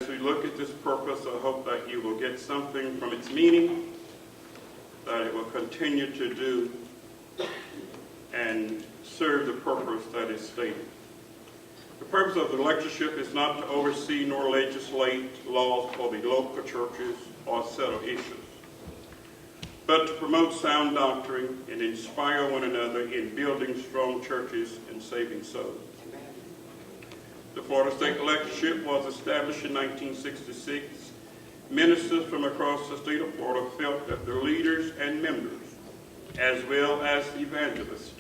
As we look at this purpose, I hope that you will get something from its meaning, that it will continue to do and serve the purpose that is stated. The purpose of the lectureship is not to oversee nor legislate laws for the local churches or settle issues, but to promote sound doctrine and inspire one another in building strong churches and saving souls. The Florida State Lectureship was established in 1966. Ministers from across the state of Florida felt that their leaders and members, as well as evangelists,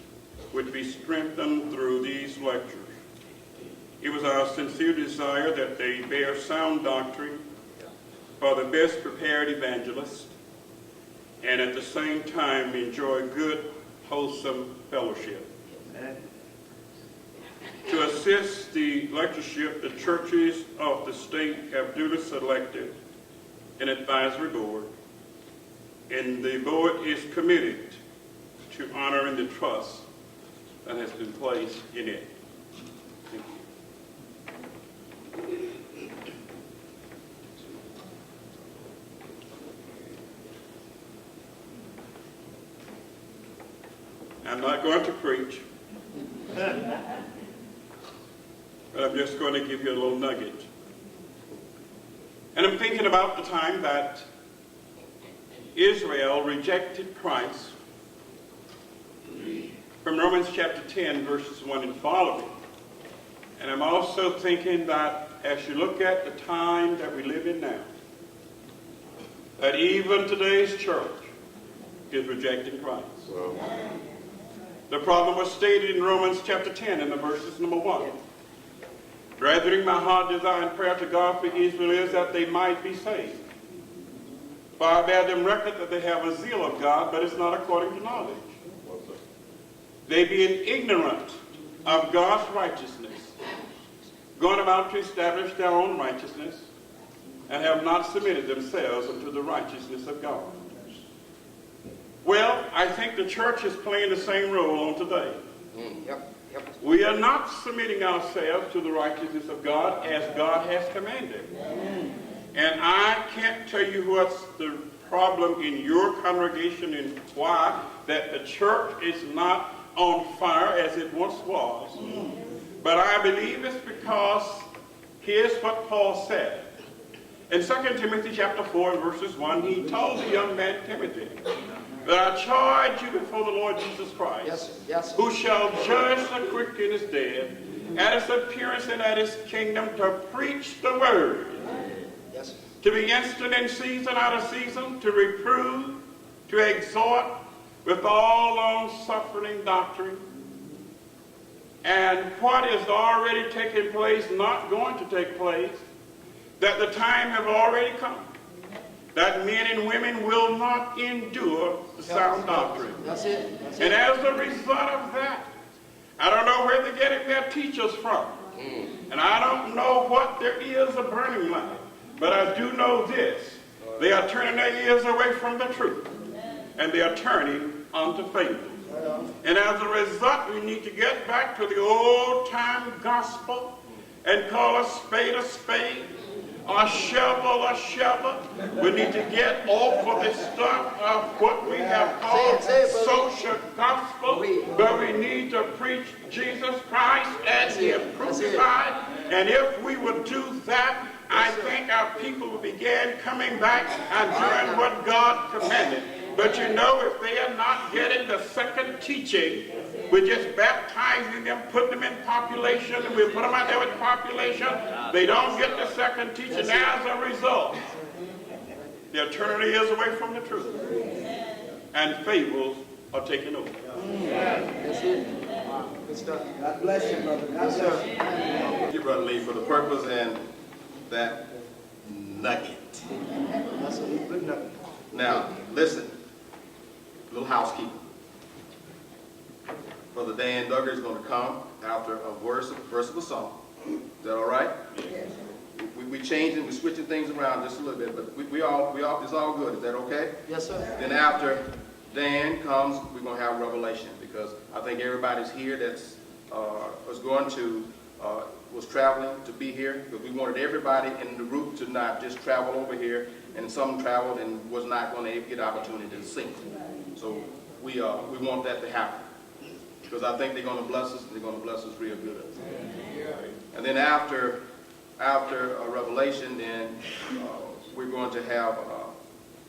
would be strengthened through these lectures. It was our sincere desire that they bear sound doctrine for the best prepared evangelists and at the same time enjoy good, wholesome fellowship. Amen. To assist the lectureship, the churches of the state have duly selected an advisory board, and the board is committed to honoring the trust that has been placed in it. Thank you. I'm not going to preach, but I'm just going to give you a little nugget. And I'm thinking about the time that Israel rejected Christ from Romans chapter 10, verses 1 and following. And I'm also thinking that as you look at the time that we live in now, that even today's church is rejecting Christ. The problem was stated in Romans chapter 10 in the verses number 1. Brethren, my heart desire and prayer to God for Israel is that they might be saved. For I bear them record that they have a zeal of God, but it's not according to knowledge. They being ignorant of God's righteousness, going about to establish their own righteousness, and have not submitted themselves unto the righteousness of God. Well, I think the church is playing the same role on today. Yep. We are not submitting ourselves to the righteousness of God as God has commanded. And I can't tell you what's the problem in your congregation and why that the church is not on fire as it once was. But I believe it's because here's what Paul said. In 2 Timothy chapter 4 and verses 1, he told the young man Timothy that I charge you before the Lord Jesus Christ, who shall judge the quick and the dead, at his appearance and at his kingdom, to preach the word, to be instant in season, out of season, to reprove, to exhort with all long-suffering doctrine. And what is already taking place, not going to take place, that the time have already come, that men and women will not endure the sound doctrine. That's it. And as a result of that, I don't know where they're getting their teachers from. And I don't know what their ears are burning like. But I do know this. They are turning their ears away from the truth. And they are turning unto fables. And as a result, we need to get back to the old-time gospel and call a spade, a shovel. We need to get off of the stuff of what we have called social gospel, but we need to preach Jesus Christ as Him crucified. And if we would do that, I think our people will begin coming back and doing what God commanded. But you know, if they are not getting the second teaching, we're just baptizing them, putting them in population, and we put them out there with population. They don't get the second teaching. As a result, they're turning their ears away from the truth. And fables are taking over. That's it. Good stuff. God bless you, brother. God bless you. Thank you, Brother Lee, for the purpose and that nugget. That's a good nugget. Now, listen. Little housekeeping. Brother Dan Duggar is going to come after a verse of a song. Is that all right? Yes. We changing, we're switching things around just a little bit, but we all, it's all good. Is that okay? Yes, sir. Then after Dan comes, we're going to have Revelation, because I think everybody's here that's is going to was traveling to be here, because we wanted everybody in the group to not just travel over here, and some traveled and was not going to get opportunity to sing. So we want that to happen, because I think they're going to bless us, and they're going to bless us real good. And then after Revelation, then we're going to have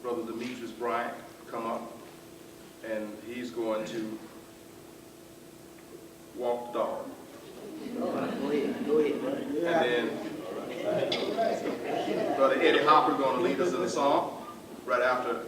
Brother Demetrius Bryant come up, and he's going to walk the dog. Go ahead. And then Brother Eddie Hopper is going to lead us in a song right after